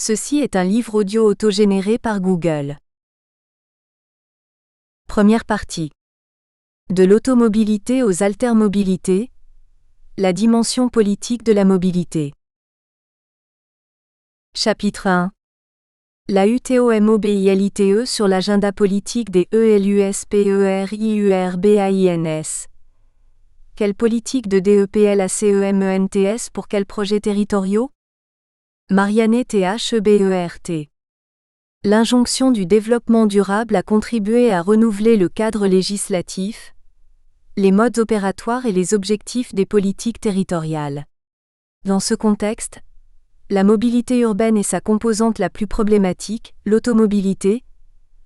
Ceci est un livre audio autogénéré par Google. Première partie. De l'automobilité aux altermobilités, la dimension politique de la mobilité. Chapitre 1. La UTOMOBILITE sur l'agenda politique des ELUSPERIURBAINS. Quelle politique de DEPLACEMENTS pour quels projets territoriaux? Marianne THEBERT. L'injonction du développement durable a contribué à renouveler le cadre législatif, les modes opératoires et les objectifs des politiques territoriales. Dans ce contexte, la mobilité urbaine et sa composante la plus problématique, l'automobilité,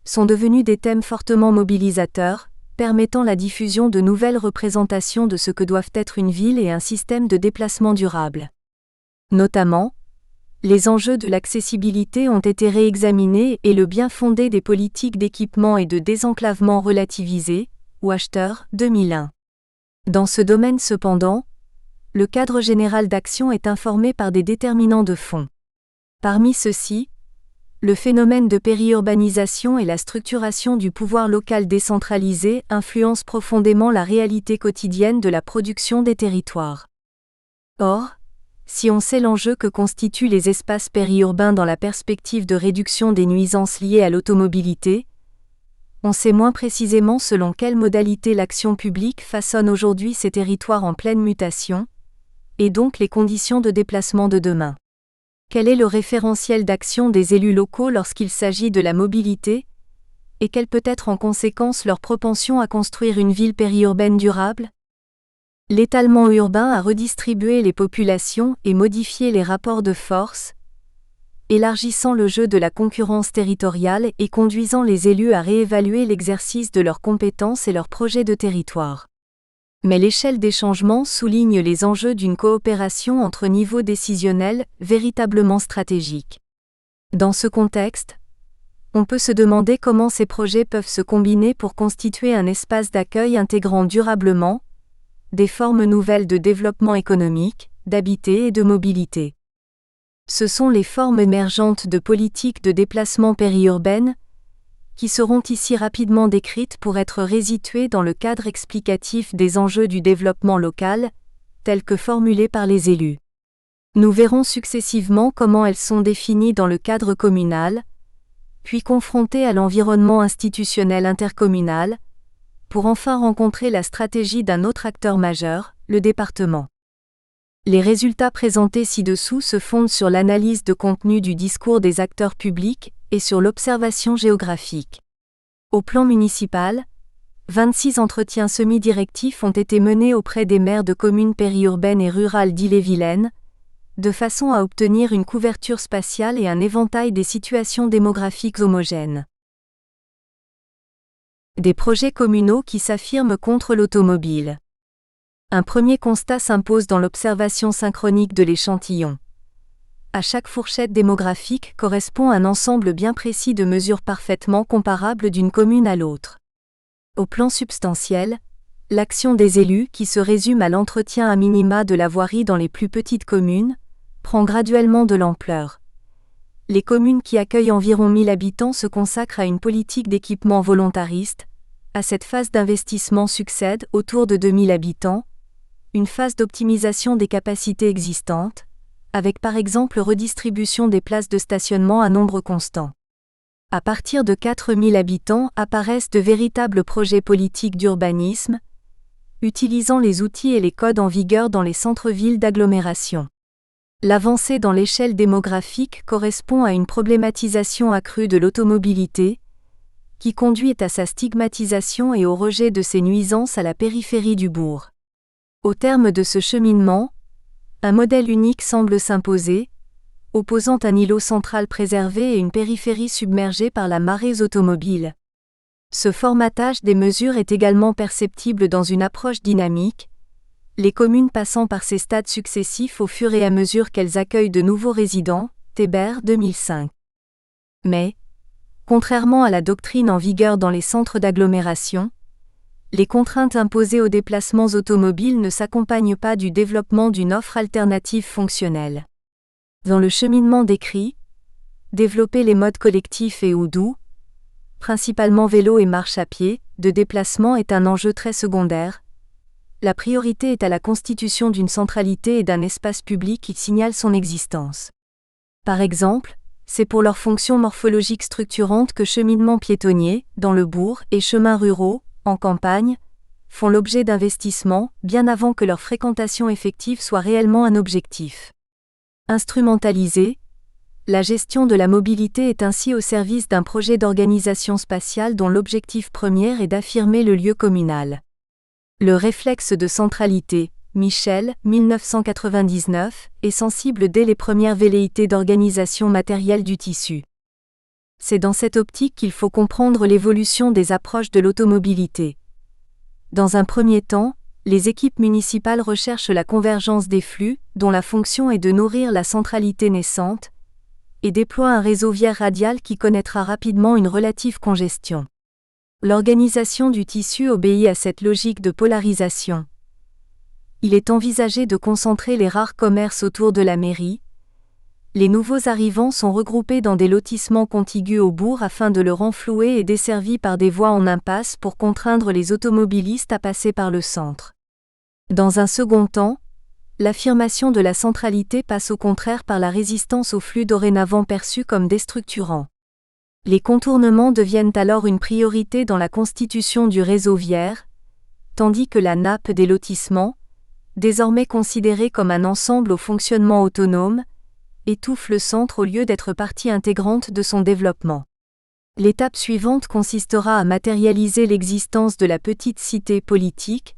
sont devenus des thèmes fortement mobilisateurs, permettant la diffusion de nouvelles représentations de ce que doivent être une ville et un système de déplacement durable. Notamment, les enjeux de l'accessibilité ont été réexaminés et le bien-fondé des politiques d'équipement et de désenclavement relativisé, Wachter, 2001. Dans ce domaine cependant, le cadre général d'action est informé par des déterminants de fond. Parmi ceux-ci, le phénomène de périurbanisation et la structuration du pouvoir local décentralisé influencent profondément la réalité quotidienne de la production des territoires. Or, si on sait l'enjeu que constituent les espaces périurbains dans la perspective de réduction des nuisances liées à l'automobilité, on sait moins précisément selon quelles modalités l'action publique façonne aujourd'hui ces territoires en pleine mutation, et donc les conditions de déplacement de demain. Quel est le référentiel d'action des élus locaux lorsqu'il s'agit de la mobilité, et quelle peut être en conséquence leur propension à construire une ville périurbaine durable? L'étalement urbain a redistribué les populations et modifié les rapports de force, élargissant le jeu de la concurrence territoriale et conduisant les élus à réévaluer l'exercice de leurs compétences et leurs projets de territoire. Mais l'échelle des changements souligne les enjeux d'une coopération entre niveaux décisionnels véritablement stratégiques. Dans ce contexte, on peut se demander comment ces projets peuvent se combiner pour constituer un espace d'accueil intégrant durablement des formes nouvelles de développement économique, d'habiter et de mobilité. Ce sont les formes émergentes de politiques de déplacement périurbaine qui seront ici rapidement décrites pour être resituées dans le cadre explicatif des enjeux du développement local, tels que formulés par les élus. Nous verrons successivement comment elles sont définies dans le cadre communal, puis confrontées à l'environnement institutionnel intercommunal, pour enfin rencontrer la stratégie d'un autre acteur majeur, le département. Les résultats présentés ci-dessous se fondent sur l'analyse de contenu du discours des acteurs publics et sur l'observation géographique. Au plan municipal, 26 entretiens semi-directifs ont été menés auprès des maires de communes périurbaines et rurales d'Ille-et-Vilaine, de façon à obtenir une couverture spatiale et un éventail des situations démographiques homogènes. Des projets communaux qui s'affirment contre l'automobile. Un premier constat s'impose dans l'observation synchronique de l'échantillon. À chaque fourchette démographique correspond un ensemble bien précis de mesures parfaitement comparables d'une commune à l'autre. Au plan substantiel, l'action des élus, qui se résume à l'entretien à minima de la voirie dans les plus petites communes, prend graduellement de l'ampleur. Les communes qui accueillent environ 1000 habitants se consacrent à une politique d'équipement volontariste. À cette phase d'investissement succède, autour de 2000 habitants, une phase d'optimisation des capacités existantes, avec par exemple redistribution des places de stationnement à nombre constant. À partir de 4000 habitants apparaissent de véritables projets politiques d'urbanisme, utilisant les outils et les codes en vigueur dans les centres-villes d'agglomération. L'avancée dans l'échelle démographique correspond à une problématisation accrue de l'automobilité, qui conduit à sa stigmatisation et au rejet de ses nuisances à la périphérie du bourg. Au terme de ce cheminement, un modèle unique semble s'imposer, opposant un îlot central préservé et une périphérie submergée par la marée automobile. Ce formatage des mesures est également perceptible dans une approche dynamique, les communes passant par ces stades successifs au fur et à mesure qu'elles accueillent de nouveaux résidents, Thébert 2005. Mais, contrairement à la doctrine en vigueur dans les centres d'agglomération, les contraintes imposées aux déplacements automobiles ne s'accompagnent pas du développement d'une offre alternative fonctionnelle. Dans le cheminement décrit, développer les modes collectifs et ou doux, principalement vélo et marche à pied, de déplacement est un enjeu très secondaire. La priorité est à la constitution d'une centralité et d'un espace public qui signale son existence. Par exemple, c'est pour leur fonction morphologique structurante que cheminements piétonniers, dans le bourg, et chemins ruraux, en campagne, font l'objet d'investissements, bien avant que leur fréquentation effective soit réellement un objectif. Instrumentalisée, la gestion de la mobilité est ainsi au service d'un projet d'organisation spatiale dont l'objectif premier est d'affirmer le lieu communal. Le réflexe de centralité, Michel, 1999, est sensible dès les premières velléités d'organisation matérielle du tissu. C'est dans cette optique qu'il faut comprendre l'évolution des approches de l'automobilité. Dans un premier temps, les équipes municipales recherchent la convergence des flux, dont la fonction est de nourrir la centralité naissante, et déploient un réseau viaire radial qui connaîtra rapidement une relative congestion. L'organisation du tissu obéit à cette logique de polarisation. Il est envisagé de concentrer les rares commerces autour de la mairie. Les nouveaux arrivants sont regroupés dans des lotissements contigus au bourg afin de le renflouer et desservis par des voies en impasse pour contraindre les automobilistes à passer par le centre. Dans un second temps, l'affirmation de la centralité passe au contraire par la résistance aux flux dorénavant perçus comme déstructurants. Les contournements deviennent alors une priorité dans la constitution du réseau viaire, tandis que la nappe des lotissements, désormais considérée comme un ensemble au fonctionnement autonome, étouffe le centre au lieu d'être partie intégrante de son développement. L'étape suivante consistera à matérialiser l'existence de la petite cité politique,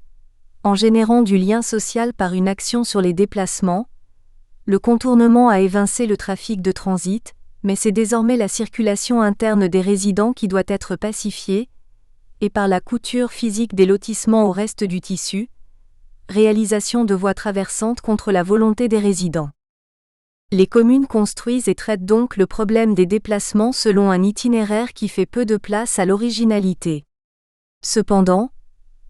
en générant du lien social par une action sur les déplacements. Le contournement a évincé le trafic de transit, mais c'est désormais la circulation interne des résidents qui doit être pacifiée, et par la couture physique des lotissements au reste du tissu, réalisation de voies traversantes contre la volonté des résidents. Les communes construisent et traitent donc le problème des déplacements selon un itinéraire qui fait peu de place à l'originalité. Cependant,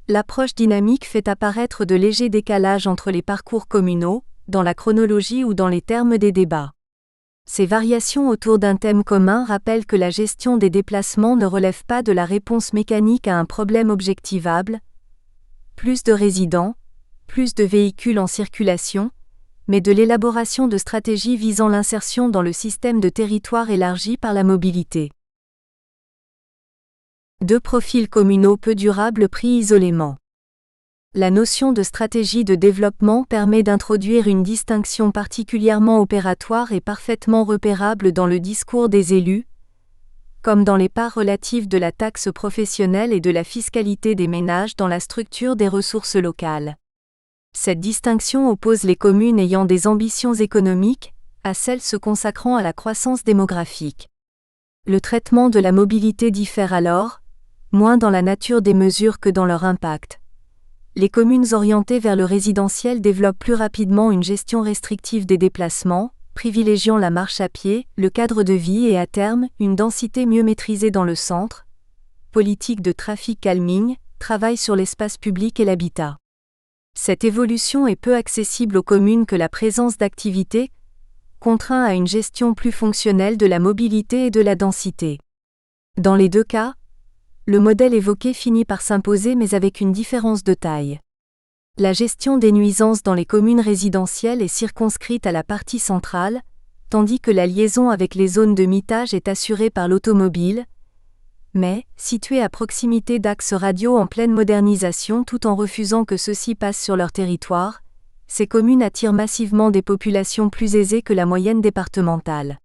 l'approche dynamique fait apparaître de légers décalages entre les parcours communaux, dans la chronologie ou dans les termes des débats. Ces variations autour d'un thème commun rappellent que la gestion des déplacements ne relève pas de la réponse mécanique à un problème objectivable. Plus de résidents, plus de véhicules en circulation, mais de l'élaboration de stratégies visant l'insertion dans le système de territoire élargi par la mobilité. Deux profils communaux peu durables pris isolément. La notion de stratégie de développement permet d'introduire une distinction particulièrement opératoire et parfaitement repérable dans le discours des élus, comme dans les parts relatives de la taxe professionnelle et de la fiscalité des ménages dans la structure des ressources locales. Cette distinction oppose les communes ayant des ambitions économiques à celles se consacrant à la croissance démographique. Le traitement de la mobilité diffère alors, moins dans la nature des mesures que dans leur impact. Les communes orientées vers le résidentiel développent plus rapidement une gestion restrictive des déplacements, privilégiant la marche à pied, le cadre de vie et à terme, une densité mieux maîtrisée dans le centre. Politique de trafic calming, travail sur l'espace public et l'habitat. Cette évolution est peu accessible aux communes que la présence d'activités contraint à une gestion plus fonctionnelle de la mobilité et de la densité. Dans les deux cas, le modèle évoqué finit par s'imposer mais avec une différence de taille. La gestion des nuisances dans les communes résidentielles est circonscrite à la partie centrale, tandis que la liaison avec les zones de mitage est assurée par l'automobile, mais, situées à proximité d'axes radiaux en pleine modernisation tout en refusant que ceux-ci passent sur leur territoire, ces communes attirent massivement des populations plus aisées que la moyenne départementale.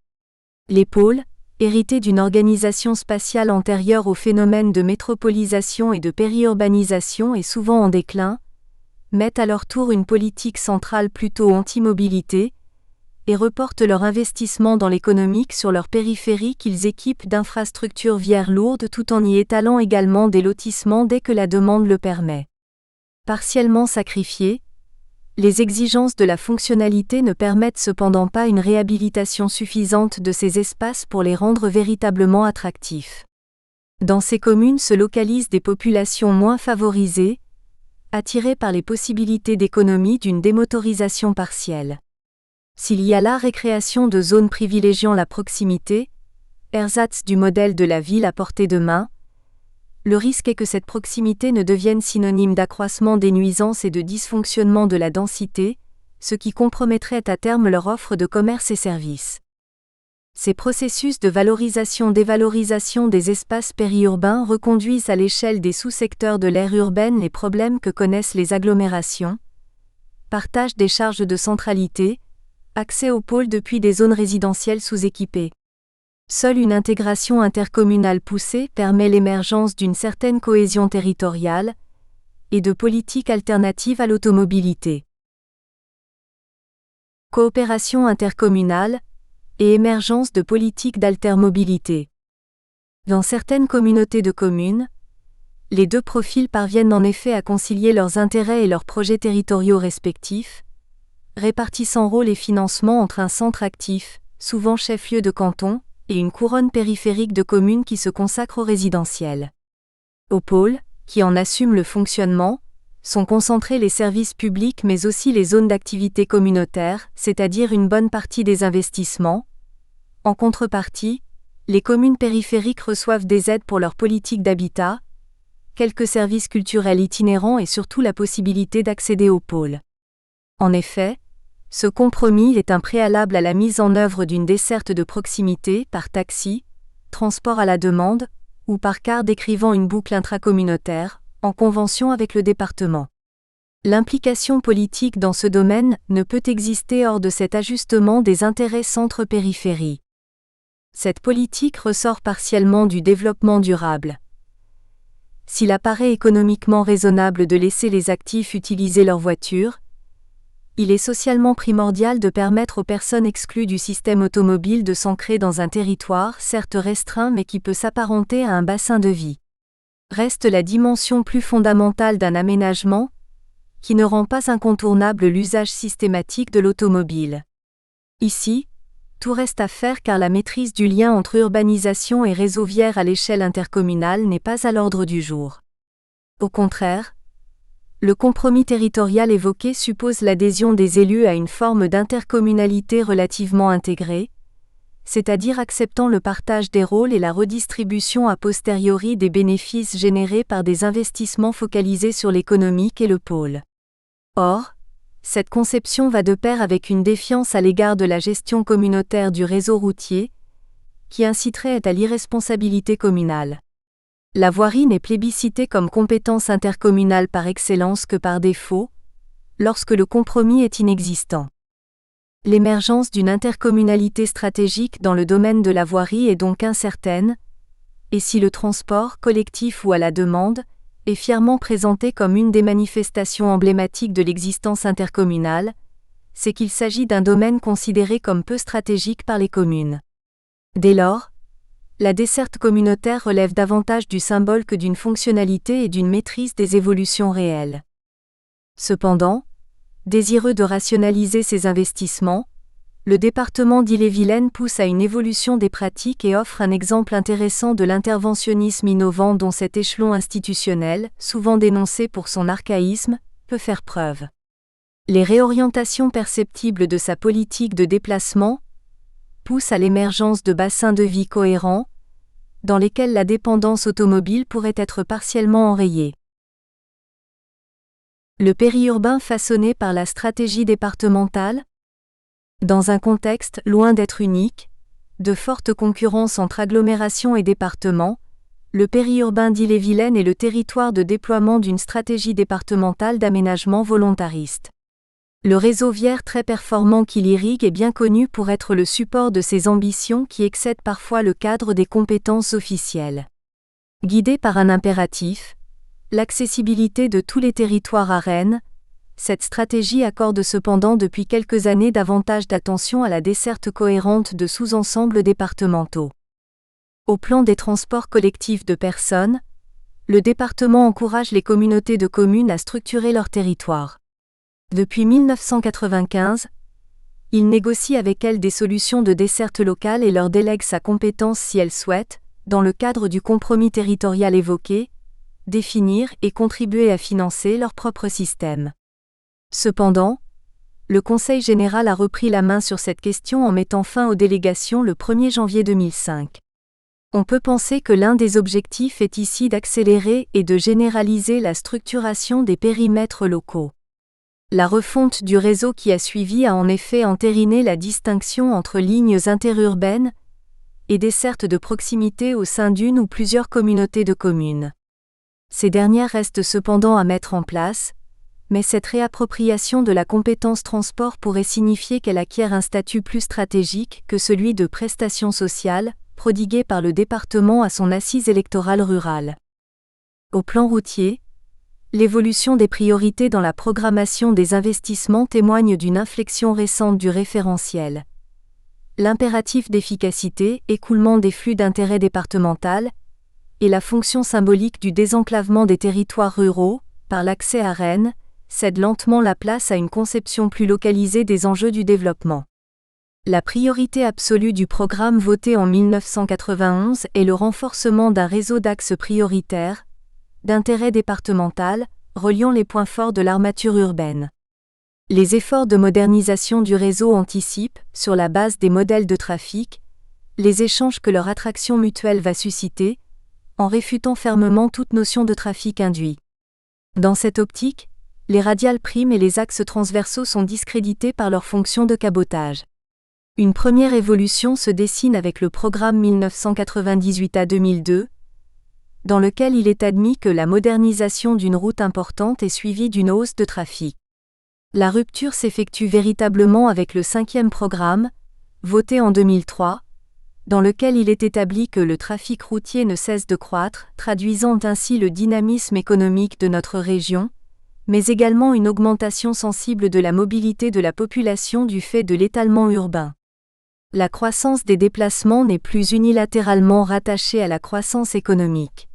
Les pôles, hérités d'une organisation spatiale antérieure au phénomène de métropolisation et de périurbanisation et souvent en déclin, mettent à leur tour une politique centrale plutôt anti-mobilité, et reportent leur investissement dans l'économique sur leur périphérie qu'ils équipent d'infrastructures viaires lourdes tout en y étalant également des lotissements dès que la demande le permet. Partiellement sacrifiés, les exigences de la fonctionnalité ne permettent cependant pas une réhabilitation suffisante de ces espaces pour les rendre véritablement attractifs. Dans ces communes se localisent des populations moins favorisées, attirées par les possibilités d'économie d'une démotorisation partielle. S'il y a là récréation de zones privilégiant la proximité, ersatz du modèle de la ville à portée de main, le risque est que cette proximité ne devienne synonyme d'accroissement des nuisances et de dysfonctionnement de la densité, ce qui compromettrait à terme leur offre de commerce et services. Ces processus de valorisation-dévalorisation des espaces périurbains reconduisent à l'échelle des sous-secteurs de l'aire urbaine les problèmes que connaissent les agglomérations: partage des charges de centralité, accès aux pôles depuis des zones résidentielles sous-équipées. Seule une intégration intercommunale poussée permet l'émergence d'une certaine cohésion territoriale et de politiques alternatives à l'automobilité. Coopération intercommunale et émergence de politiques d'altermobilité. Dans certaines communautés de communes, les deux profils parviennent en effet à concilier leurs intérêts et leurs projets territoriaux respectifs, répartissant rôle et financement entre un centre actif, souvent chef-lieu de canton, et une couronne périphérique de communes qui se consacrent au résidentiel. Au pôle, qui en assument le fonctionnement, sont concentrés les services publics mais aussi les zones d'activité communautaire, c'est-à-dire une bonne partie des investissements. En contrepartie, les communes périphériques reçoivent des aides pour leur politique d'habitat, quelques services culturels itinérants et surtout la possibilité d'accéder au pôle. En effet, ce compromis est un préalable à la mise en œuvre d'une desserte de proximité par taxi, transport à la demande, ou par car décrivant une boucle intracommunautaire, en convention avec le département. L'implication politique dans ce domaine ne peut exister hors de cet ajustement des intérêts centre-périphérie. Cette politique ressort partiellement du développement durable. S'il apparaît économiquement raisonnable de laisser les actifs utiliser leur voiture, il est socialement primordial de permettre aux personnes exclues du système automobile de s'ancrer dans un territoire certes restreint mais qui peut s'apparenter à un bassin de vie. Reste la dimension plus fondamentale d'un aménagement, qui ne rend pas incontournable l'usage systématique de l'automobile. Ici, tout reste à faire car la maîtrise du lien entre urbanisation et réseau viaire à l'échelle intercommunale n'est pas à l'ordre du jour. Au contraire, le compromis territorial évoqué suppose l'adhésion des élus à une forme d'intercommunalité relativement intégrée, c'est-à-dire acceptant le partage des rôles et la redistribution a posteriori des bénéfices générés par des investissements focalisés sur l'économique et le pôle. Or, cette conception va de pair avec une défiance à l'égard de la gestion communautaire du réseau routier, qui inciterait à l'irresponsabilité communale. La voirie n'est plébiscitée comme compétence intercommunale par excellence que par défaut, lorsque le compromis est inexistant. L'émergence d'une intercommunalité stratégique dans le domaine de la voirie est donc incertaine, et si le transport, collectif ou à la demande, est fièrement présenté comme une des manifestations emblématiques de l'existence intercommunale, c'est qu'il s'agit d'un domaine considéré comme peu stratégique par les communes. Dès lors, la desserte communautaire relève davantage du symbole que d'une fonctionnalité et d'une maîtrise des évolutions réelles. Cependant, désireux de rationaliser ses investissements, le département d'Ille-et-Vilaine pousse à une évolution des pratiques et offre un exemple intéressant de l'interventionnisme innovant dont cet échelon institutionnel, souvent dénoncé pour son archaïsme, peut faire preuve. Les réorientations perceptibles de sa politique de déplacement poussent à l'émergence de bassins de vie cohérents, dans lesquels la dépendance automobile pourrait être partiellement enrayée. Le périurbain façonné par la stratégie départementale? Dans un contexte loin d'être unique, de forte concurrence entre agglomérations et départements, le périurbain d'Ille-et-Vilaine est le territoire de déploiement d'une stratégie départementale d'aménagement volontariste. Le réseau viaire très performant qui l'irrigue est bien connu pour être le support de ces ambitions qui excèdent parfois le cadre des compétences officielles. Guidé par un impératif, l'accessibilité de tous les territoires à Rennes, cette stratégie accorde cependant depuis quelques années davantage d'attention à la desserte cohérente de sous-ensembles départementaux. Au plan des transports collectifs de personnes, le département encourage les communautés de communes à structurer leur territoire. Depuis 1995, il négocie avec elles des solutions de desserte locale et leur délègue sa compétence si elles souhaitent, dans le cadre du compromis territorial évoqué, définir et contribuer à financer leur propre système. Cependant, le Conseil général a repris la main sur cette question en mettant fin aux délégations le 1er janvier 2005. On peut penser que l'un des objectifs est ici d'accélérer et de généraliser la structuration des périmètres locaux. La refonte du réseau qui a suivi a en effet entériné la distinction entre lignes interurbaines et dessertes de proximité au sein d'une ou plusieurs communautés de communes. Ces dernières restent cependant à mettre en place, mais cette réappropriation de la compétence transport pourrait signifier qu'elle acquiert un statut plus stratégique que celui de prestation sociale, prodiguée par le département à son assise électorale rurale. Au plan routier, l'évolution des priorités dans la programmation des investissements témoigne d'une inflexion récente du référentiel. L'impératif d'efficacité, écoulement des flux d'intérêt départemental, et la fonction symbolique du désenclavement des territoires ruraux, par l'accès à Rennes, cèdent lentement la place à une conception plus localisée des enjeux du développement. La priorité absolue du programme voté en 1991 est le renforcement d'un réseau d'axes prioritaires, d'intérêt départemental, reliant les points forts de l'armature urbaine. Les efforts de modernisation du réseau anticipent, sur la base des modèles de trafic, les échanges que leur attraction mutuelle va susciter, en réfutant fermement toute notion de trafic induit. Dans cette optique, les radiales primes et les axes transversaux sont discrédités par leur fonction de cabotage. Une première évolution se dessine avec le programme 1998 à 2002, dans lequel il est admis que la modernisation d'une route importante est suivie d'une hausse de trafic. La rupture s'effectue véritablement avec le 5e programme, voté en 2003, dans lequel il est établi que le trafic routier ne cesse de croître, traduisant ainsi le dynamisme économique de notre région, mais également une augmentation sensible de la mobilité de la population du fait de l'étalement urbain. La croissance des déplacements n'est plus unilatéralement rattachée à la croissance économique.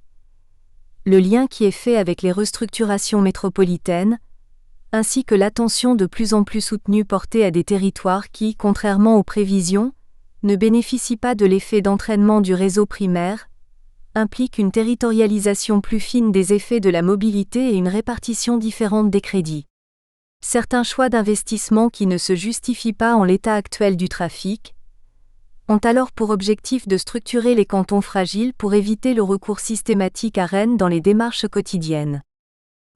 Le lien qui est fait avec les restructurations métropolitaines, ainsi que l'attention de plus en plus soutenue portée à des territoires qui, contrairement aux prévisions, ne bénéficient pas de l'effet d'entraînement du réseau primaire, implique une territorialisation plus fine des effets de la mobilité et une répartition différente des crédits. Certains choix d'investissement qui ne se justifient pas en l'état actuel du trafic ont alors pour objectif de structurer les cantons fragiles pour éviter le recours systématique à Rennes dans les démarches quotidiennes.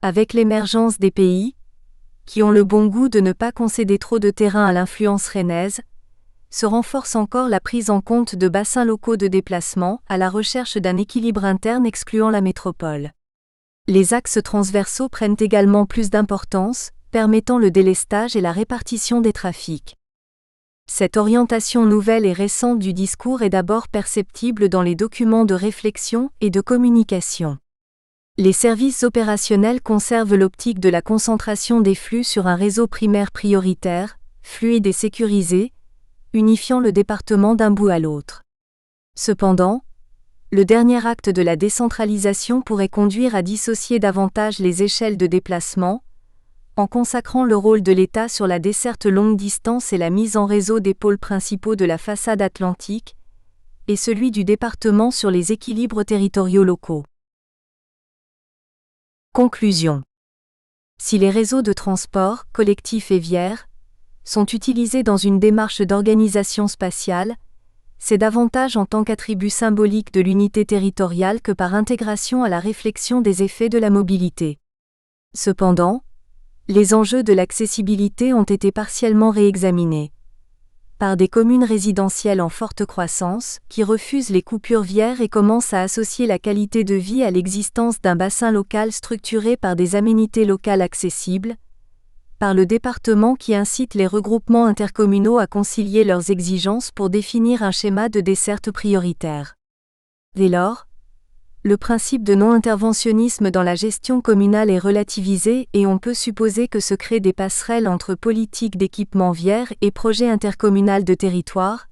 Avec l'émergence des pays qui ont le bon goût de ne pas concéder trop de terrain à l'influence rennaise, se renforce encore la prise en compte de bassins locaux de déplacement à la recherche d'un équilibre interne excluant la métropole. Les axes transversaux prennent également plus d'importance, permettant le délestage et la répartition des trafics. Cette orientation nouvelle et récente du discours est d'abord perceptible dans les documents de réflexion et de communication. Les services opérationnels conservent l'optique de la concentration des flux sur un réseau primaire prioritaire, fluide et sécurisé, unifiant le département d'un bout à l'autre. Cependant, le dernier acte de la décentralisation pourrait conduire à dissocier davantage les échelles de déplacement, en consacrant le rôle de l'État sur la desserte longue distance et la mise en réseau des pôles principaux de la façade atlantique, et celui du département sur les équilibres territoriaux locaux. Conclusion. Si les réseaux de transport, collectifs et viaires, sont utilisés dans une démarche d'organisation spatiale, c'est davantage en tant qu'attribut symbolique de l'unité territoriale que par intégration à la réflexion des effets de la mobilité. Cependant, les enjeux de l'accessibilité ont été partiellement réexaminés. Par des communes résidentielles en forte croissance, qui refusent les coupures viaires et commencent à associer la qualité de vie à l'existence d'un bassin local structuré par des aménités locales accessibles, par le département qui incite les regroupements intercommunaux à concilier leurs exigences pour définir un schéma de desserte prioritaire. Dès lors, le principe de non-interventionnisme dans la gestion communale est relativisé et on peut supposer que se créent des passerelles entre politique d'équipement viaire et projet intercommunal de territoire,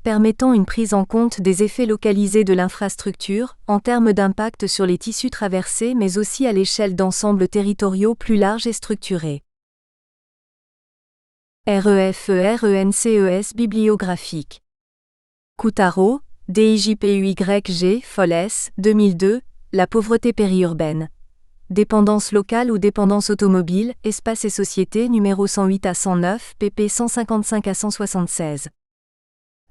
permettant une prise en compte des effets localisés de l'infrastructure, en termes d'impact sur les tissus traversés mais aussi à l'échelle d'ensembles territoriaux plus larges et structurés. REFERENCES bibliographique. Coutaro, DIJPUYG, Foles, 2002, La pauvreté périurbaine. dépendance locale ou dépendance automobile, espace et société numéro 108 à 109, pp 155 à 176.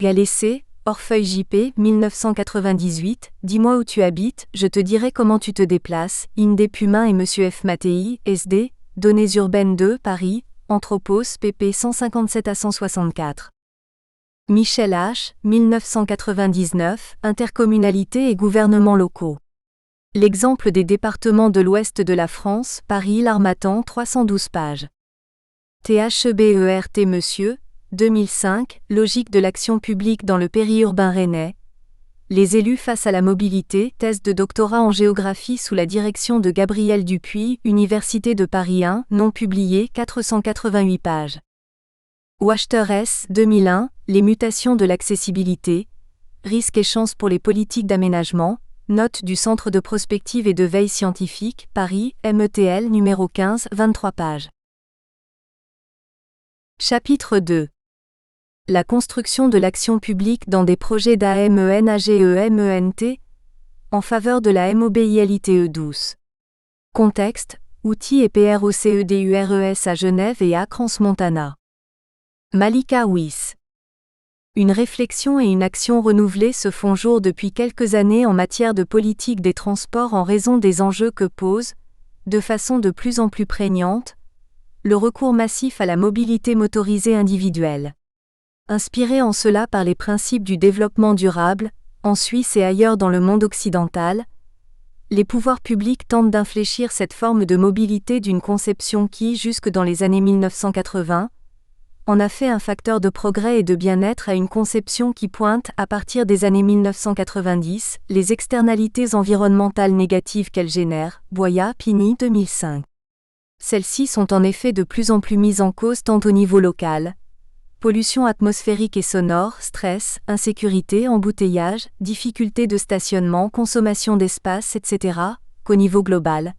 Galessé, Orfeuille JP, 1998, dis-moi où tu habites, je te dirai comment tu te déplaces, Inde Pumin et Monsieur F. Mattei, SD, Données urbaines 2, Paris, Anthropos, pp 157 à 164. Michel H., 1999, Intercommunalité et gouvernements locaux. L'exemple des départements de l'ouest de la France, Paris, L'Harmattan, 312 pages. THEBERT Monsieur, 2005, Logique de l'action publique dans le périurbain rennais. Les élus face à la mobilité, thèse de doctorat en géographie sous la direction de Gabriel Dupuis, Université de Paris 1, non publié, 488 pages. Wachter S. 2001, Les mutations de l'accessibilité, risques et chances pour les politiques d'aménagement, note du Centre de prospective et de veille scientifique, Paris, METL numéro 15, 23 pages. Chapitre 2. La construction de l'action publique dans des projets d'AMENAGEMENT en faveur de la MOBILITE douce. Contexte, outils et PROCEDURES à Genève et à Crans-Montana. Malika Wyss. Une réflexion et une action renouvelée se font jour depuis quelques années en matière de politique des transports en raison des enjeux que pose, de façon de plus en plus prégnante, le recours massif à la mobilité motorisée individuelle. Inspiré en cela par les principes du développement durable, en Suisse et ailleurs dans le monde occidental, les pouvoirs publics tentent d'infléchir cette forme de mobilité d'une conception qui, jusque dans les années 1980, en a fait un facteur de progrès et de bien-être à une conception qui pointe, à partir des années 1990, les externalités environnementales négatives qu'elle génère, Boya, Pini, 2005. Celles-ci sont en effet de plus en plus mises en cause tant au niveau local, pollution atmosphérique et sonore, stress, insécurité, embouteillage, difficultés de stationnement, consommation d'espace, etc., qu'au niveau global.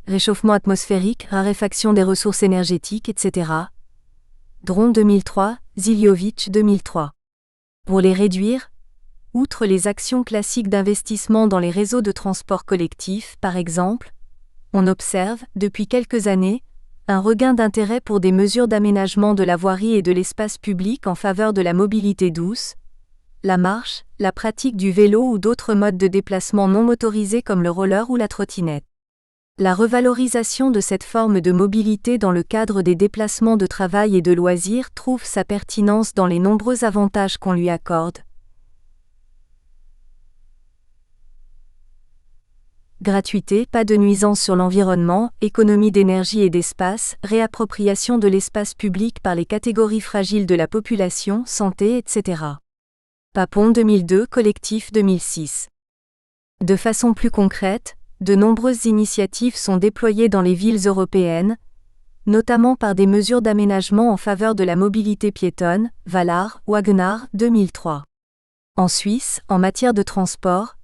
Réchauffement atmosphérique, raréfaction des ressources énergétiques, etc. Dron 2003, Ziliovic 2003. Pour les réduire, outre les actions classiques d'investissement dans les réseaux de transport collectif, par exemple, on observe, depuis quelques années, un regain d'intérêt pour des mesures d'aménagement de la voirie et de l'espace public en faveur de la mobilité douce, la marche, la pratique du vélo ou d'autres modes de déplacement non motorisés comme le roller ou la trottinette. La revalorisation de cette forme de mobilité dans le cadre des déplacements de travail et de loisirs trouve sa pertinence dans les nombreux avantages qu'on lui accorde. Gratuité, pas de nuisance sur l'environnement, économie d'énergie et d'espace, réappropriation de l'espace public par les catégories fragiles de la population, santé, etc. Papon 2002, Collectif 2006. De façon plus concrète, de nombreuses initiatives sont déployées dans les villes européennes, notamment par des mesures d'aménagement en faveur de la mobilité piétonne, Valar, Wagenaar, 2003. En Suisse, en matière de transport,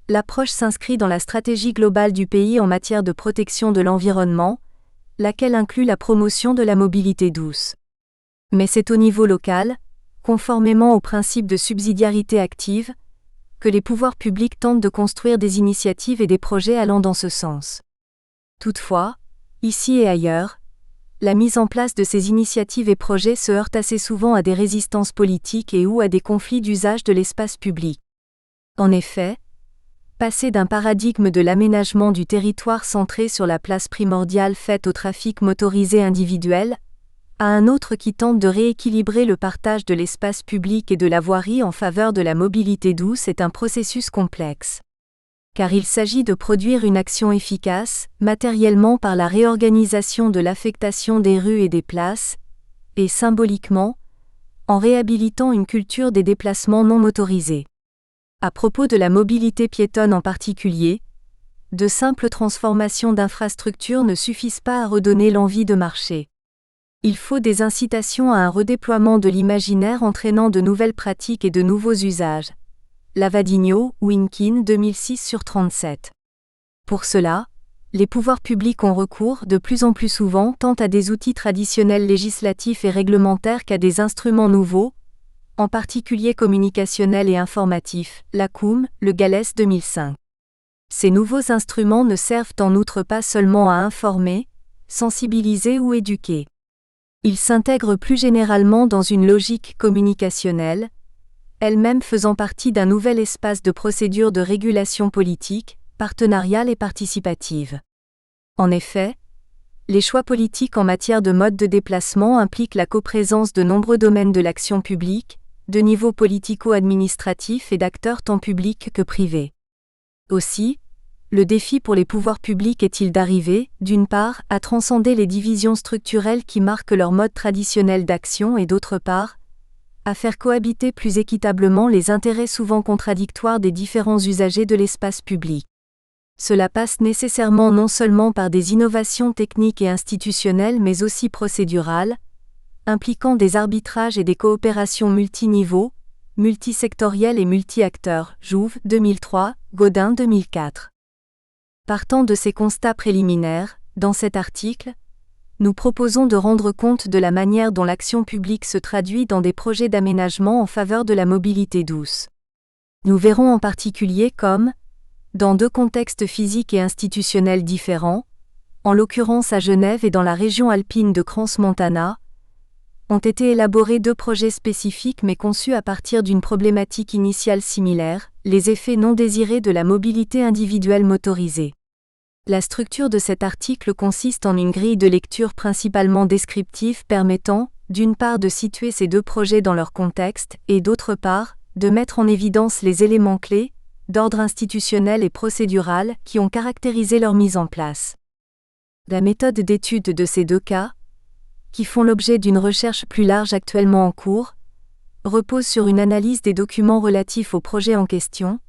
l'approche s'inscrit dans la stratégie globale du pays en matière de protection de l'environnement, laquelle inclut la promotion de la mobilité douce. Mais c'est au niveau local, conformément au principe de subsidiarité active, que les pouvoirs publics tentent de construire des initiatives et des projets allant dans ce sens. Toutefois, ici et ailleurs, la mise en place de ces initiatives et projets se heurte assez souvent à des résistances politiques et ou à des conflits d'usage de l'espace public. En effet, passer d'un paradigme de l'aménagement du territoire centré sur la place primordiale faite au trafic motorisé individuel, à un autre qui tente de rééquilibrer le partage de l'espace public et de la voirie en faveur de la mobilité douce est un processus complexe. Car il s'agit de produire une action efficace, matériellement par la réorganisation de l'affectation des rues et des places, et symboliquement, en réhabilitant une culture des déplacements non motorisés. À propos de la mobilité piétonne en particulier, de simples transformations d'infrastructures ne suffisent pas à redonner l'envie de marcher. Il faut des incitations à un redéploiement de l'imaginaire entraînant de nouvelles pratiques et de nouveaux usages. Lavadino, Winkin 2006/37. Pour cela, les pouvoirs publics ont recours de plus en plus souvent tant à des outils traditionnels législatifs et réglementaires qu'à des instruments nouveaux, en particulier communicationnels et informatifs, l'ACUM, le Galès 2005. Ces nouveaux instruments ne servent en outre pas seulement à informer, sensibiliser ou éduquer. Ils s'intègrent plus généralement dans une logique communicationnelle, elle-même faisant partie d'un nouvel espace de procédures de régulation politique, partenariale et participative. En effet, les choix politiques en matière de mode de déplacement impliquent la coprésence de nombreux domaines de l'action publique, de niveaux politico-administratifs et d'acteurs tant publics que privés. Aussi, le défi pour les pouvoirs publics est-il d'arriver, d'une part, à transcender les divisions structurelles qui marquent leur mode traditionnel d'action et d'autre part, à faire cohabiter plus équitablement les intérêts souvent contradictoires des différents usagers de l'espace public. Cela passe nécessairement non seulement par des innovations techniques et institutionnelles mais aussi procédurales, impliquant des arbitrages et des coopérations multiniveaux, multisectorielles et multi-acteurs, Jouve 2003, Godin 2004. Partant de ces constats préliminaires, dans cet article, nous proposons de rendre compte de la manière dont l'action publique se traduit dans des projets d'aménagement en faveur de la mobilité douce. Nous verrons en particulier comme, dans deux contextes physiques et institutionnels différents, en l'occurrence à Genève et dans la région alpine de Crans-Montana, ont été élaborés deux projets spécifiques mais conçus à partir d'une problématique initiale similaire, les effets non désirés de la mobilité individuelle motorisée. La structure de cet article consiste en une grille de lecture principalement descriptive permettant, d'une part de situer ces deux projets dans leur contexte et d'autre part, de mettre en évidence les éléments clés, d'ordre institutionnel et procédural, qui ont caractérisé leur mise en place. La méthode d'étude de ces deux cas, qui font l'objet d'une recherche plus large actuellement en cours, repose sur une analyse des documents relatifs au projet en question,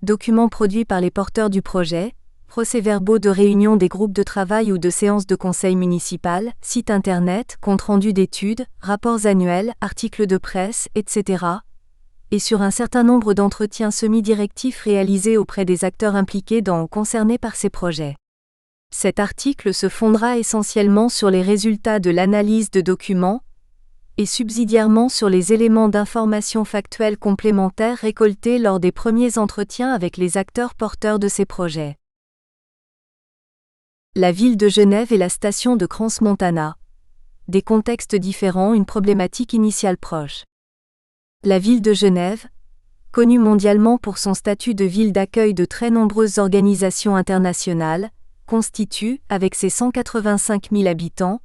documents produits par les porteurs du projet, procès-verbaux de réunions des groupes de travail ou de séances de conseil municipal, sites internet, comptes rendus d'études, rapports annuels, articles de presse, etc., et sur un certain nombre d'entretiens semi-directifs réalisés auprès des acteurs impliqués ou concernés par ces projets. Cet article se fondera essentiellement sur les résultats de l'analyse de documents, et subsidiairement sur les éléments d'information factuelle complémentaires récoltés lors des premiers entretiens avec les acteurs porteurs de ces projets. La ville de Genève et la station de Crans-Montana. Des contextes différents, une problématique initiale proche. La ville de Genève, connue mondialement pour son statut de ville d'accueil de très nombreuses organisations internationales, constitue, avec ses 185 000 habitants,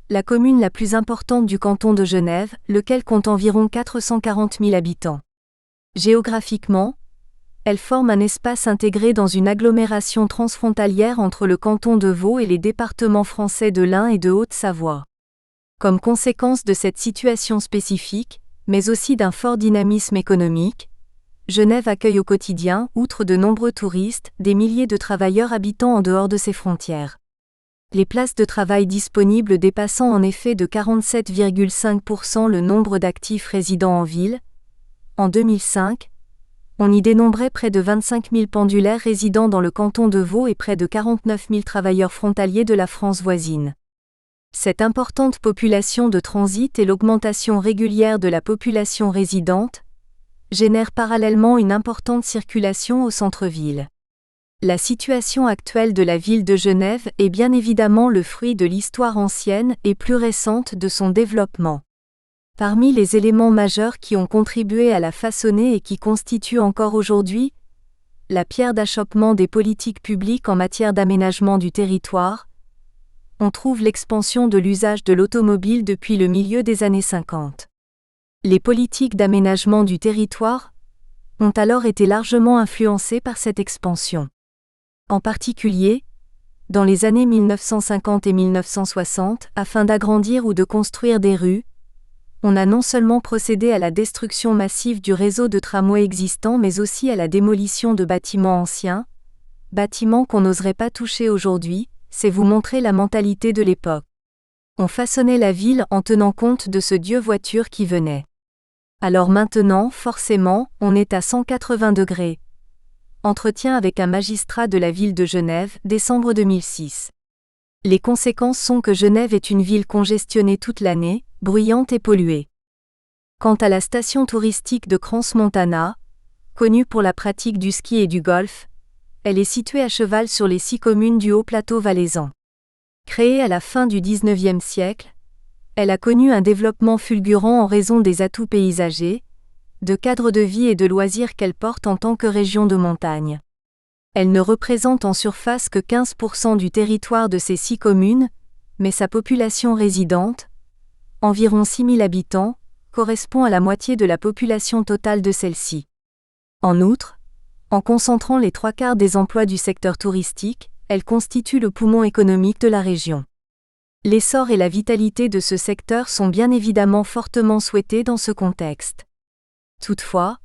la commune la plus importante du canton de Genève, lequel compte environ 440 000 habitants. Géographiquement, elle forme un espace intégré dans une agglomération transfrontalière entre le canton de Vaud et les départements français de l'Ain et de Haute-Savoie. Comme conséquence de cette situation spécifique, mais aussi d'un fort dynamisme économique, Genève accueille au quotidien, outre de nombreux touristes, des milliers de travailleurs habitant en dehors de ses frontières. Les places de travail disponibles dépassant en effet de 47,5% le nombre d'actifs résidant en ville. En 2005, on y dénombrait près de 25 000 pendulaires résidant dans le canton de Vaud et près de 49 000 travailleurs frontaliers de la France voisine. Cette importante population de transit et l'augmentation régulière de la population résidente génèrent parallèlement une importante circulation au centre-ville. La situation actuelle de la ville de Genève est bien évidemment le fruit de l'histoire ancienne et plus récente de son développement. Parmi les éléments majeurs qui ont contribué à la façonner et qui constituent encore aujourd'hui la pierre d'achoppement des politiques publiques en matière d'aménagement du territoire, on trouve l'expansion de l'usage de l'automobile depuis le milieu des années 50. Les politiques d'aménagement du territoire ont alors été largement influencées par cette expansion. En particulier, dans les années 1950 et 1960, afin d'agrandir ou de construire des rues, on a non seulement procédé à la destruction massive du réseau de tramway existant mais aussi à la démolition de bâtiments anciens, bâtiments qu'on n'oserait pas toucher aujourd'hui, c'est vous montrer la mentalité de l'époque. On façonnait la ville en tenant compte de ce dieu voiture qui venait. Alors maintenant, forcément, on est à 180 degrés. Entretien avec un magistrat de la ville de Genève, décembre 2006. Les conséquences sont que Genève est une ville congestionnée toute l'année, bruyante et polluée. Quant à la station touristique de Crans-Montana, connue pour la pratique du ski et du golf, elle est située à cheval sur les 6 communes du Haut-Plateau valaisan. Créée à la fin du XIXe siècle, elle a connu un développement fulgurant en raison des atouts paysagers, de cadre de vie et de loisirs qu'elle porte en tant que région de montagne. Elle ne représente en surface que 15% du territoire de ces 6 communes, mais sa population résidente, environ 6 000 habitants, correspond à la moitié de la population totale de celle-ci. En outre, en concentrant les 3/4 des emplois du secteur touristique, elle constitue le poumon économique de la région. L'essor et la vitalité de ce secteur sont bien évidemment fortement souhaités dans ce contexte. Toutefois,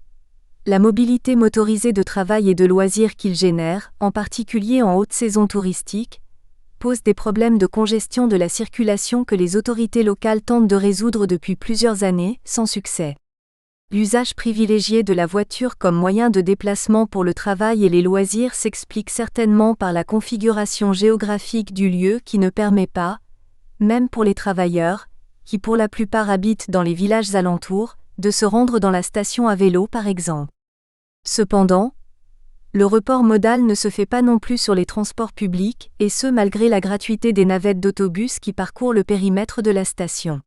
la mobilité motorisée de travail et de loisirs qu'il génère, en particulier en haute saison touristique, pose des problèmes de congestion de la circulation que les autorités locales tentent de résoudre depuis plusieurs années, sans succès. L'usage privilégié de la voiture comme moyen de déplacement pour le travail et les loisirs s'explique certainement par la configuration géographique du lieu qui ne permet pas, même pour les travailleurs, qui pour la plupart habitent dans les villages alentours, de se rendre dans la station à vélo par exemple. Cependant, le report modal ne se fait pas non plus sur les transports publics, et ce malgré la gratuité des navettes d'autobus qui parcourent le périmètre de la station.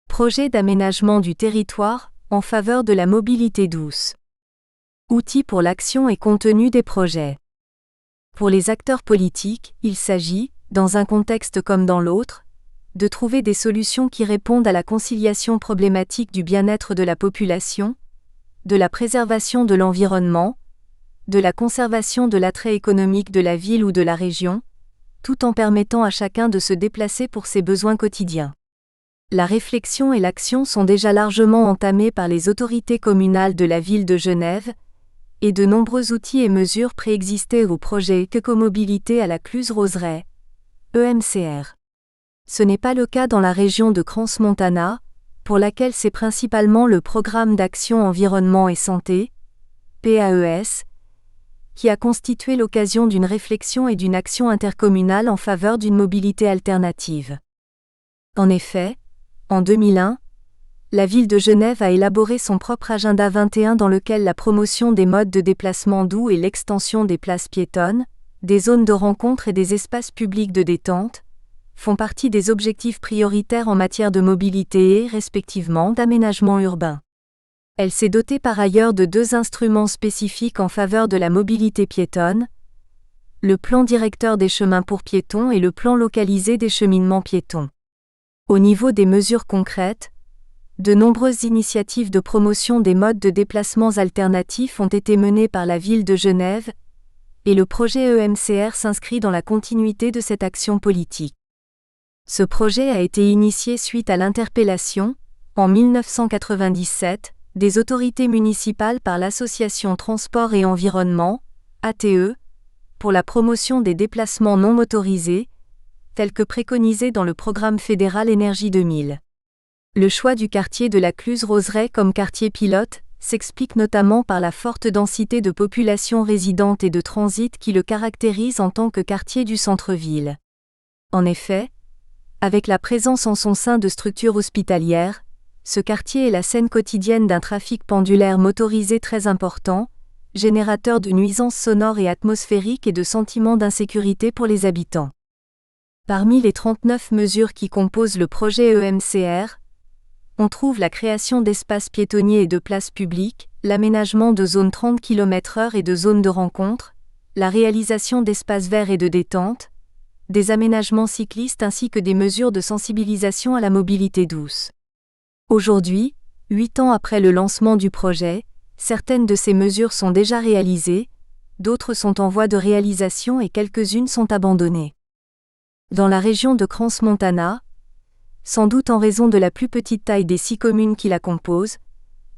Projet d'aménagement du territoire, en faveur de la mobilité douce. Outils pour l'action et contenu des projets. Pour les acteurs politiques, il s'agit, dans un contexte comme dans l'autre, de trouver des solutions qui répondent à la conciliation problématique du bien-être de la population, de la préservation de l'environnement, de la conservation de l'attrait économique de la ville ou de la région, tout en permettant à chacun de se déplacer pour ses besoins quotidiens. La réflexion et l'action sont déjà largement entamées par les autorités communales de la ville de Genève, et de nombreux outils et mesures préexistaient au projet Écomobilité à la Cluse-Roseraie, EMCR. Ce n'est pas le cas dans la région de Crans-Montana, pour laquelle c'est principalement le Programme d'action environnement et santé, PAES, qui a constitué l'occasion d'une réflexion et d'une action intercommunale en faveur d'une mobilité alternative. En effet, en 2001, la ville de Genève a élaboré son propre agenda 21 dans lequel la promotion des modes de déplacement doux et l'extension des places piétonnes, des zones de rencontre et des espaces publics de détente, font partie des objectifs prioritaires en matière de mobilité et, respectivement, d'aménagement urbain. Elle s'est dotée par ailleurs de 2 instruments spécifiques en faveur de la mobilité piétonne, le plan directeur des chemins pour piétons et le plan localisé des cheminements piétons. Au niveau des mesures concrètes, de nombreuses initiatives de promotion des modes de déplacement alternatifs ont été menées par la ville de Genève, et le projet EMCR s'inscrit dans la continuité de cette action politique. Ce projet a été initié suite à l'interpellation, en 1997, des autorités municipales par l'association Transport et Environnement, ATE, pour la promotion des déplacements non motorisés, tels que préconisés dans le programme fédéral Énergie 2000. Le choix du quartier de la Cluse-Roseraie comme quartier pilote s'explique notamment par la forte densité de population résidente et de transit qui le caractérise en tant que quartier du centre-ville. En effet, avec la présence en son sein de structures hospitalières, ce quartier est la scène quotidienne d'un trafic pendulaire motorisé très important, générateur de nuisances sonores et atmosphériques et de sentiments d'insécurité pour les habitants. Parmi les 39 mesures qui composent le projet EMCR, on trouve la création d'espaces piétonniers et de places publiques, l'aménagement de zones 30 km/h et de zones de rencontre, la réalisation d'espaces verts et de détente, des aménagements cyclistes ainsi que des mesures de sensibilisation à la mobilité douce. Aujourd'hui, 8 ans après le lancement du projet, certaines de ces mesures sont déjà réalisées, d'autres sont en voie de réalisation et quelques-unes sont abandonnées. Dans la région de Crans-Montana, sans doute en raison de la plus petite taille des 6 communes qui la composent,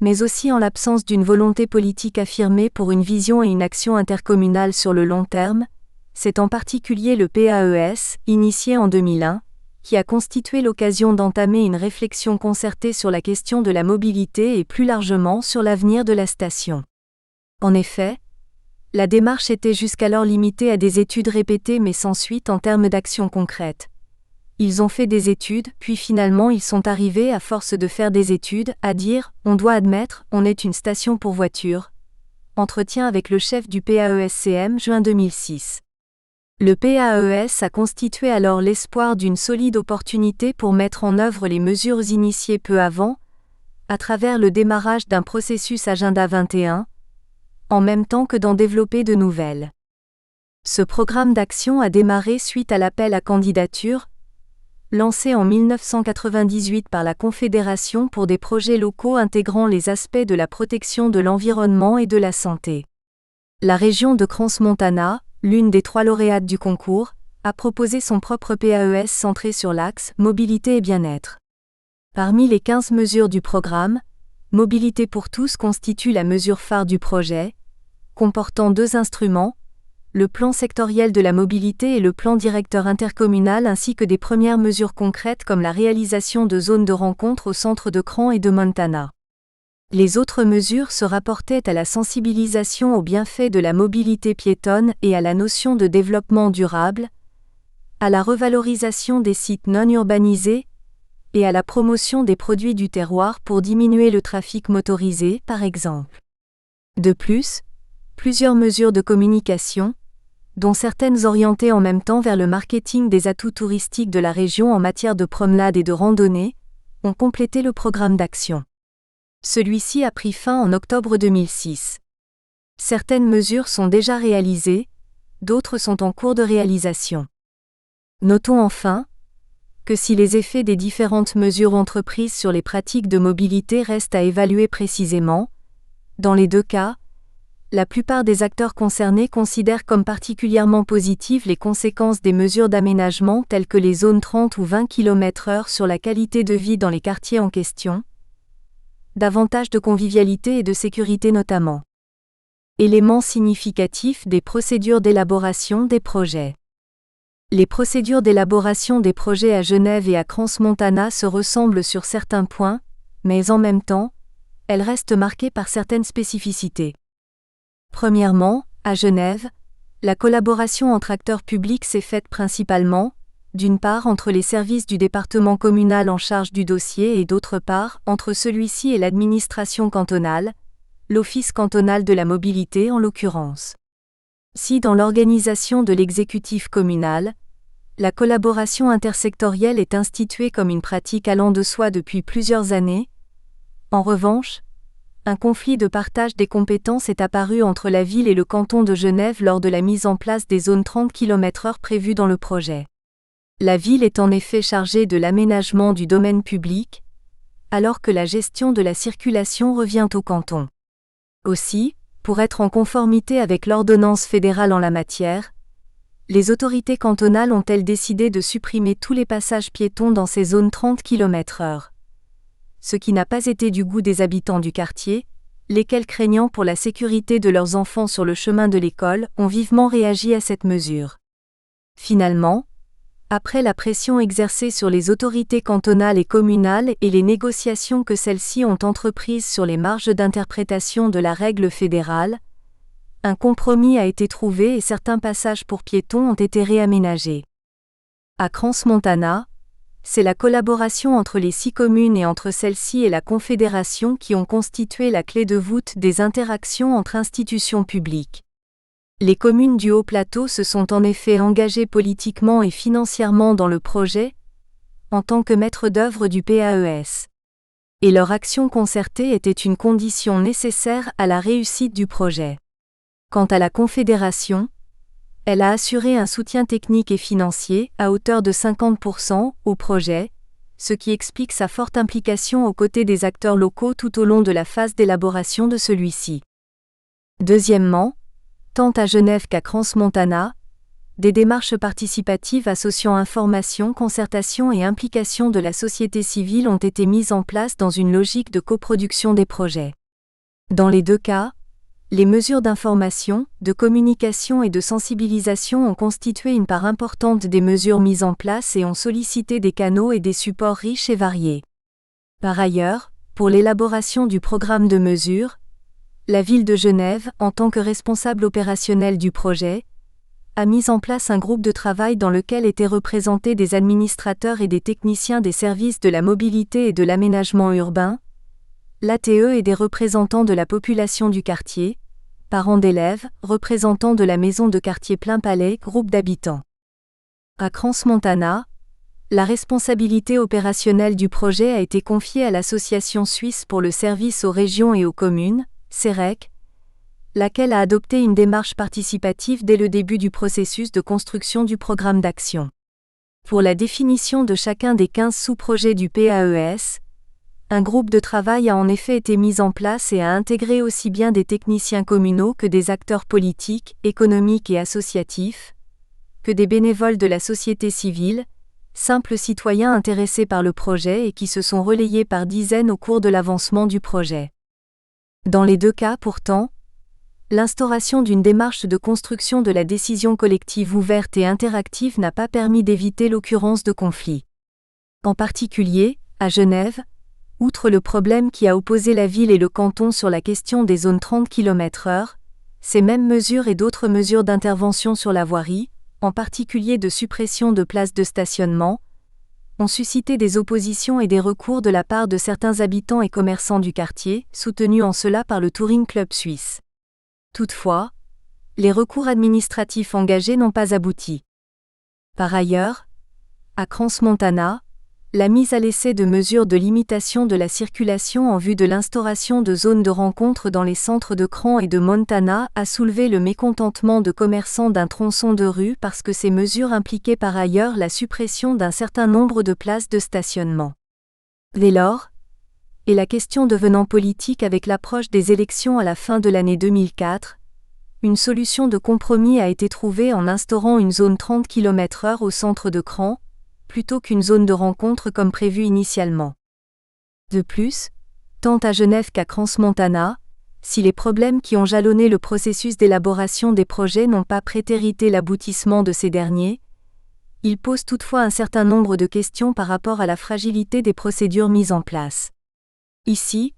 mais aussi en l'absence d'une volonté politique affirmée pour une vision et une action intercommunale sur le long terme, c'est en particulier le PAES, initié en 2001, qui a constitué l'occasion d'entamer une réflexion concertée sur la question de la mobilité et plus largement sur l'avenir de la station. En effet, la démarche était jusqu'alors limitée à des études répétées mais sans suite en termes d'actions concrètes. Ils ont fait des études, puis finalement ils sont arrivés à force de faire des études, à dire « on doit admettre, on est une station pour voitures ». Entretien avec le chef du PAESCM juin 2006. Le PAES a constitué alors l'espoir d'une solide opportunité pour mettre en œuvre les mesures initiées peu avant, à travers le démarrage d'un processus Agenda 21, en même temps que d'en développer de nouvelles. Ce programme d'action a démarré suite à l'appel à candidature, lancé en 1998 par la Confédération pour des projets locaux intégrant les aspects de la protection de l'environnement et de la santé. La région de Crans-Montana, l'une des 3 lauréates du concours, a proposé son propre PAES centré sur l'axe mobilité et bien-être. Parmi les 15 mesures du programme, Mobilité pour tous constitue la mesure phare du projet, comportant 2 instruments, le plan sectoriel de la mobilité et le plan directeur intercommunal ainsi que des premières mesures concrètes comme la réalisation de zones de rencontre au centre de Crans et de Montana. Les autres mesures se rapportaient à la sensibilisation aux bienfaits de la mobilité piétonne et à la notion de développement durable, à la revalorisation des sites non urbanisés et à la promotion des produits du terroir pour diminuer le trafic motorisé, par exemple. De plus, plusieurs mesures de communication, dont certaines orientées en même temps vers le marketing des atouts touristiques de la région en matière de promenade et de randonnée, ont complété le programme d'action. Celui-ci a pris fin en octobre 2006. Certaines mesures sont déjà réalisées, d'autres sont en cours de réalisation. Notons enfin que si les effets des différentes mesures entreprises sur les pratiques de mobilité restent à évaluer précisément, dans les 2 cas, la plupart des acteurs concernés considèrent comme particulièrement positives les conséquences des mesures d'aménagement telles que les zones 30 ou 20 km/h sur la qualité de vie dans les quartiers en question, davantage de convivialité et de sécurité notamment. Éléments significatifs des procédures d'élaboration des projets. Les procédures d'élaboration des projets à Genève et à Crans-Montana se ressemblent sur certains points, mais en même temps, elles restent marquées par certaines spécificités. Premièrement, à Genève, la collaboration entre acteurs publics s'est faite principalement, d'une part entre les services du département communal en charge du dossier et d'autre part entre celui-ci et l'administration cantonale, l'Office cantonal de la mobilité en l'occurrence. Si dans l'organisation de l'exécutif communal, la collaboration intersectorielle est instituée comme une pratique allant de soi depuis plusieurs années, en revanche, un conflit de partage des compétences est apparu entre la ville et le canton de Genève lors de la mise en place des zones 30 km/h prévues dans le projet. La ville est en effet chargée de l'aménagement du domaine public, alors que la gestion de la circulation revient au canton. Aussi, pour être en conformité avec l'ordonnance fédérale en la matière, les autorités cantonales ont-elles décidé de supprimer tous les passages piétons dans ces zones 30 km/h. Ce qui n'a pas été du goût des habitants du quartier, lesquels craignant pour la sécurité de leurs enfants sur le chemin de l'école, ont vivement réagi à cette mesure. Finalement, après la pression exercée sur les autorités cantonales et communales et les négociations que celles-ci ont entreprises sur les marges d'interprétation de la règle fédérale, un compromis a été trouvé et certains passages pour piétons ont été réaménagés. À Crans-Montana, c'est la collaboration entre les 6 communes et entre celles-ci et la Confédération qui ont constitué la clé de voûte des interactions entre institutions publiques. Les communes du Haut-Plateau se sont en effet engagées politiquement et financièrement dans le projet, en tant que maîtres d'œuvre du PAES. Et leur action concertée était une condition nécessaire à la réussite du projet. Quant à la Confédération, elle a assuré un soutien technique et financier, à hauteur de 50%, au projet, ce qui explique sa forte implication aux côtés des acteurs locaux tout au long de la phase d'élaboration de celui-ci. Deuxièmement, tant à Genève qu'à Crans-Montana, des démarches participatives associant information, concertation et implication de la société civile ont été mises en place dans une logique de coproduction des projets. Dans les 2 cas, Les mesures d'information, de communication et de sensibilisation ont constitué une part importante des mesures mises en place et ont sollicité des canaux et des supports riches et variés. Par ailleurs, pour l'élaboration du programme de mesures, la ville de Genève, en tant que responsable opérationnel du projet, a mis en place un groupe de travail dans lequel étaient représentés des administrateurs et des techniciens des services de la mobilité et de l'aménagement urbain, l'ATE et des représentants de la population du quartier, parents d'élèves, représentants de la maison de quartier Plein Palais, groupe d'habitants. À Crans-Montana, la responsabilité opérationnelle du projet a été confiée à l'Association suisse pour le service aux régions et aux communes, CEREC, laquelle a adopté une démarche participative dès le début du processus de construction du programme d'action. Pour la définition de chacun des 15 sous-projets du PAES, un groupe de travail a en effet été mis en place et a intégré aussi bien des techniciens communaux que des acteurs politiques, économiques et associatifs, que des bénévoles de la société civile, simples citoyens intéressés par le projet et qui se sont relayés par dizaines au cours de l'avancement du projet. Dans les deux cas pourtant, l'instauration d'une démarche de construction de la décision collective ouverte et interactive n'a pas permis d'éviter l'occurrence de conflits. En particulier, à Genève, outre le problème qui a opposé la ville et le canton sur la question des zones 30 km/h, ces mêmes mesures et d'autres mesures d'intervention sur la voirie, en particulier de suppression de places de stationnement, ont suscité des oppositions et des recours de la part de certains habitants et commerçants du quartier, soutenus en cela par le Touring Club suisse. Toutefois, les recours administratifs engagés n'ont pas abouti. Par ailleurs, à Crans-Montana, la mise à l'essai de mesures de limitation de la circulation en vue de l'instauration de zones de rencontre dans les centres de Crans et de Montana a soulevé le mécontentement de commerçants d'un tronçon de rue parce que ces mesures impliquaient par ailleurs la suppression d'un certain nombre de places de stationnement. Dès lors, et la question devenant politique avec l'approche des élections à la fin de l'année 2004, une solution de compromis a été trouvée en instaurant une zone 30 km/h au centre de Crans, plutôt qu'une zone de rencontre comme prévu initialement. De plus, tant à Genève qu'à Crans-Montana, si les problèmes qui ont jalonné le processus d'élaboration des projets n'ont pas prétérité l'aboutissement de ces derniers, ils posent toutefois un certain nombre de questions par rapport à la fragilité des procédures mises en place. Ici,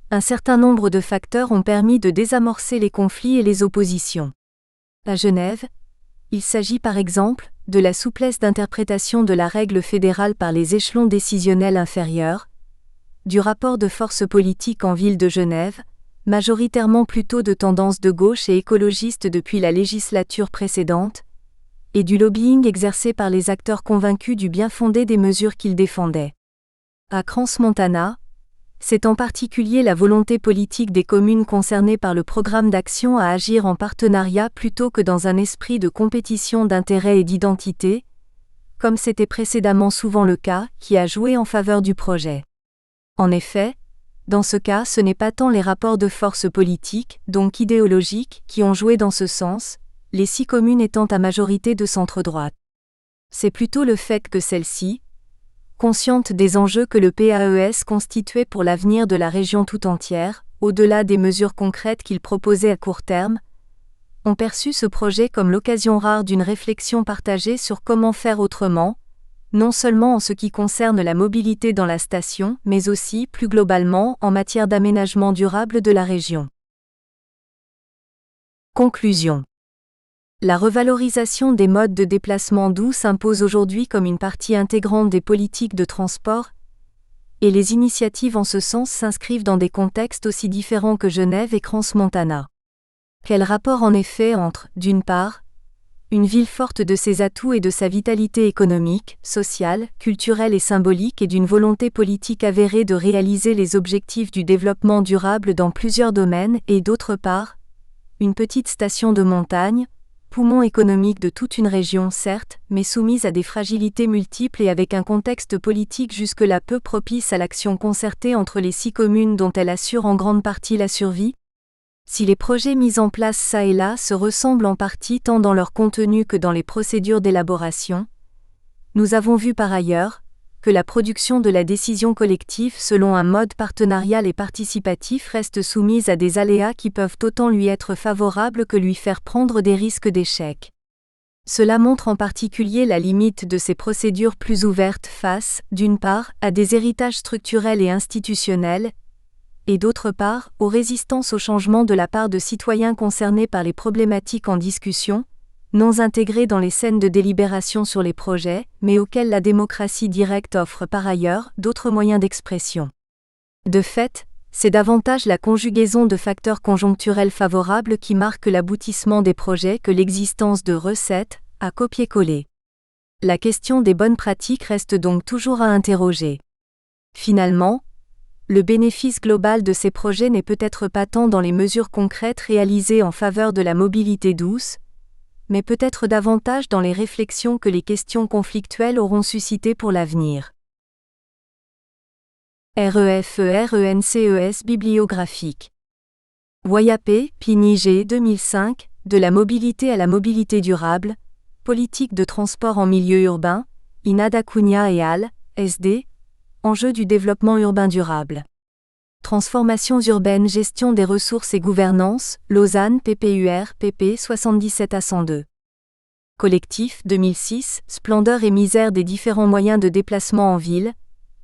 un certain nombre de facteurs ont permis de désamorcer les conflits et les oppositions. À Genève, il s'agit par exemple de la souplesse d'interprétation de la règle fédérale par les échelons décisionnels inférieurs, du rapport de force politique en ville de Genève, majoritairement plutôt de tendance de gauche et écologiste depuis la législature précédente, et du lobbying exercé par les acteurs convaincus du bien-fondé des mesures qu'ils défendaient. À Crans-Montana, c'est en particulier la volonté politique des communes concernées par le programme d'action à agir en partenariat plutôt que dans un esprit de compétition d'intérêts et d'identité, comme c'était précédemment souvent le cas, qui a joué en faveur du projet. En effet, dans ce cas, ce n'est pas tant les rapports de force politiques, donc idéologiques, qui ont joué dans ce sens, les 6 communes étant à majorité de centre-droite. C'est plutôt le fait que celles-ci, conscientes des enjeux que le PAES constituait pour l'avenir de la région tout entière, au-delà des mesures concrètes qu'il proposait à court terme, ont perçu ce projet comme l'occasion rare d'une réflexion partagée sur comment faire autrement, non seulement en ce qui concerne la mobilité dans la station, mais aussi, plus globalement, en matière d'aménagement durable de la région. Conclusion. La revalorisation des modes de déplacement doux s'impose aujourd'hui comme une partie intégrante des politiques de transport, et les initiatives en ce sens s'inscrivent dans des contextes aussi différents que Genève et Crans-Montana. Quel rapport en effet entre, d'une part, une ville forte de ses atouts et de sa vitalité économique, sociale, culturelle et symbolique et d'une volonté politique avérée de réaliser les objectifs du développement durable dans plusieurs domaines et d'autre part, une petite station de montagne, poumon économique de toute une région certes, mais soumise à des fragilités multiples et avec un contexte politique jusque-là peu propice à l'action concertée entre les 6 communes dont elle assure en grande partie la survie? Si les projets mis en place çà et là se ressemblent en partie tant dans leur contenu que dans les procédures d'élaboration, nous avons vu par ailleurs, que la production de la décision collective selon un mode partenarial et participatif reste soumise à des aléas qui peuvent autant lui être favorables que lui faire prendre des risques d'échec. Cela montre en particulier la limite de ces procédures plus ouvertes face, d'une part, à des héritages structurels et institutionnels, et d'autre part, aux résistances au changement de la part de citoyens concernés par les problématiques en discussion, non intégrés dans les scènes de délibération sur les projets, mais auxquels la démocratie directe offre par ailleurs d'autres moyens d'expression. De fait, c'est davantage la conjugaison de facteurs conjoncturels favorables qui marque l'aboutissement des projets que l'existence de recettes à copier-coller. La question des bonnes pratiques reste donc toujours à interroger. Finalement, le bénéfice global de ces projets n'est peut-être pas tant dans les mesures concrètes réalisées en faveur de la mobilité douce, mais peut-être davantage dans les réflexions que les questions conflictuelles auront suscitées pour l'avenir. REFERENCES bibliographique. Wayapé, Pinigé 2005, De la mobilité à la mobilité durable, politique de transport en milieu urbain, Inadacunia et al., SD, Enjeux du développement urbain durable. Transformations urbaines, gestion des ressources et gouvernance, Lausanne, PPUR, pp. 77 à 102. Collectif, 2006, Splendeur et misère des différents moyens de déplacement en ville,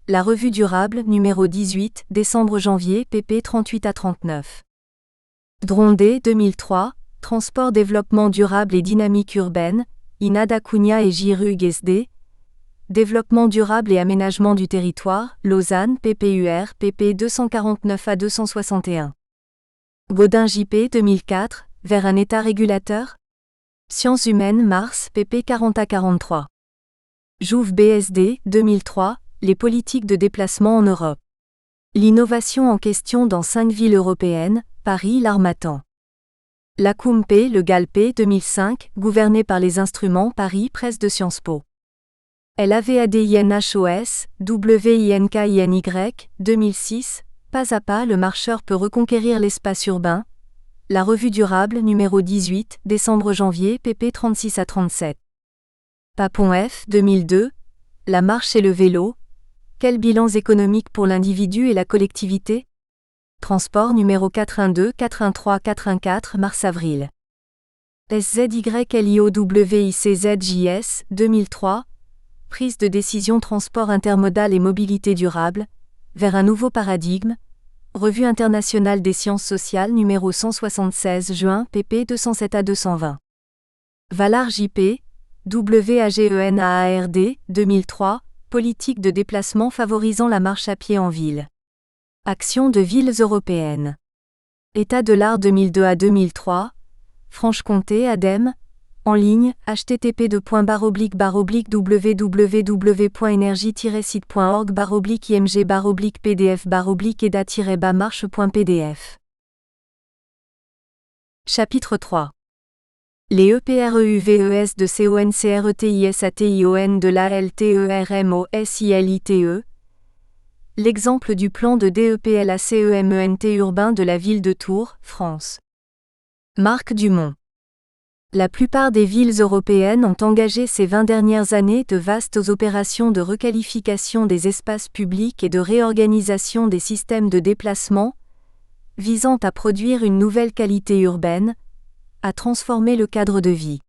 La Revue durable, numéro 18, décembre-janvier, pp. 38 à 39. Drondé, 2003, Transport, développement durable et dynamique urbaine, Inadacunia et Girug SD, Développement durable et aménagement du territoire, Lausanne, PPUR, pp. 249 à 261. Gaudin JP 2004, Vers un État régulateur? Sciences humaines Mars, pp. 40 à 43. Jouve BSD, 2003, Les politiques de déplacement en Europe. L'innovation en question dans 5 villes européennes, Paris, l'Harmattan. Lacumpe, Le Galpé, 2005, Gouverné par les instruments, Paris, Presse de Sciences Po. LAVADINHOS, WINKINY, 2006, Pas à pas le marcheur peut reconquérir l'espace urbain, La Revue durable, numéro 18, décembre-janvier, pp. 36 à 37. Papon F, 2002, La marche et le vélo, quels bilans économiques pour l'individu et la collectivité? Transport numéro 412, 413, 414, mars-avril. SZYLIOWICZJS, 2003, Prise de décision transport intermodal et mobilité durable, vers un nouveau paradigme, Revue internationale des sciences sociales numéro 176 juin, pp. 207 à 220. Valar JP, WAGENAARD, 2003, Politique de déplacement favorisant la marche à pied en ville. Action de villes européennes. État de l'art 2002 à 2003, Franche-Comté, ADEME, en ligne, http://www.energie-site.org/img-pdf/eda-marche.pdf. Chapitre 3. Les EPREUVES de CONCRETISATION de l'ALTERMOSILITE. L'exemple du plan de DEPLACEMENT urbain de la ville de Tours, France. Marc Dumont. La plupart des villes européennes ont engagé ces 20 dernières années de vastes opérations de requalification des espaces publics et de réorganisation des systèmes de déplacement, visant à produire une nouvelle qualité urbaine, à transformer le cadre de vie.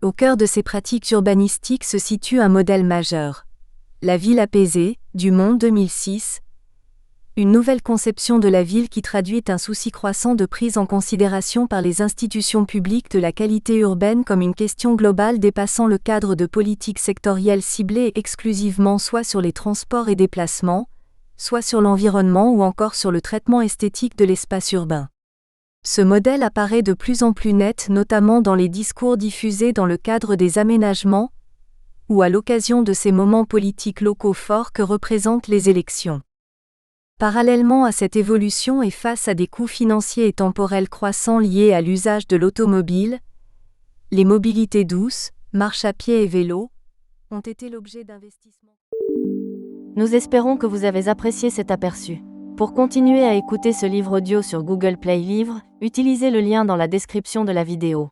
Au cœur de ces pratiques urbanistiques se situe un modèle majeur. La ville apaisée, Dumont 2006. Une nouvelle conception de la ville qui traduit un souci croissant de prise en considération par les institutions publiques de la qualité urbaine comme une question globale dépassant le cadre de politiques sectorielles ciblées exclusivement soit sur les transports et déplacements, soit sur l'environnement ou encore sur le traitement esthétique de l'espace urbain. Ce modèle apparaît de plus en plus net notamment dans les discours diffusés dans le cadre des aménagements, ou à l'occasion de ces moments politiques locaux forts que représentent les élections. Parallèlement à cette évolution et face à des coûts financiers et temporels croissants liés à l'usage de l'automobile, les mobilités douces, marche à pied et vélo, ont été l'objet d'investissements. Nous espérons que vous avez apprécié cet aperçu. Pour continuer à écouter ce livre audio sur Google Play Livres, utilisez le lien dans la description de la vidéo.